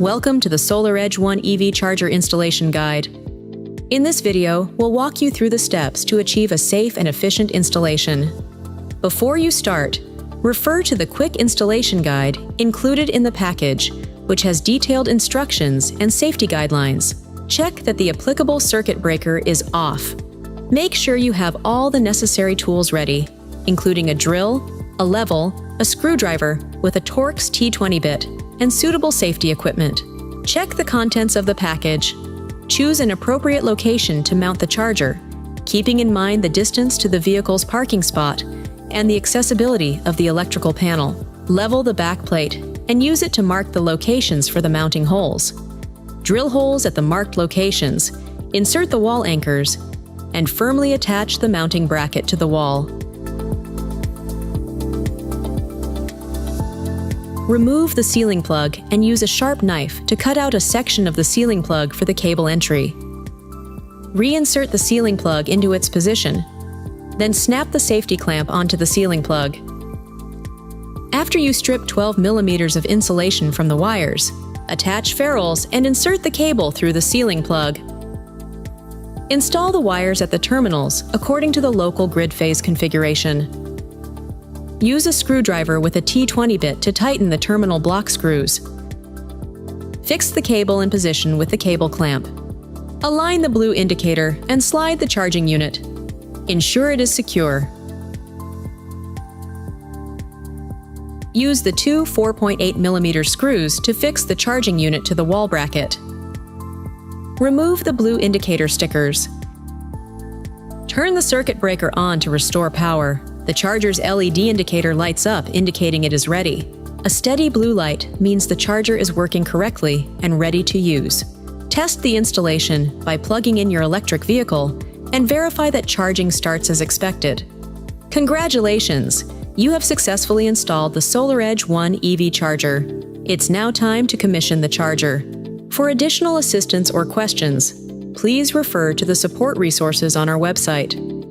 Welcome to the SolarEdge ONE EV Charger installation guide. In this video, we'll walk you through the steps to achieve a safe and efficient installation. Before you start, refer to the quick installation guide included in the package, which has detailed instructions and safety guidelines. Check that the applicable circuit breaker is off. Make sure you have all the necessary tools ready, including a drill, a level, a screwdriver with a Torx T20 bit, and suitable safety equipment. Check the contents of the package. Choose an appropriate location to mount the charger, keeping in mind the distance to the vehicle's parking spot and the accessibility of the electrical panel. Level the back plate and use it to mark the locations for the mounting holes. Drill holes at the marked locations, insert the wall anchors, and firmly attach the mounting bracket to the wall. Remove the ceiling plug and use a sharp knife to cut out a section of the ceiling plug for the cable entry. Reinsert the ceiling plug into its position, then snap the safety clamp onto the ceiling plug. After you strip 12 millimeters of insulation from the wires, attach ferrules and insert the cable through the ceiling plug. Install the wires at the terminals according to the local grid phase configuration. Use a screwdriver with a T20 bit to tighten the terminal block screws. Fix the cable in position with the cable clamp. Align the blue indicator and slide the charging unit. Ensure it is secure. Use the two 4.8 millimeter screws to fix the charging unit to the wall bracket. Remove the blue indicator stickers. Turn the circuit breaker on to restore power. The charger's LED indicator lights up, indicating it is ready. A steady blue light means the charger is working correctly and ready to use. Test the installation by plugging in your electric vehicle and verify that charging starts as expected. Congratulations! You have successfully installed the SolarEdge ONE EV Charger. It's now time to commission the charger. For additional assistance or questions, please refer to the support resources on our website.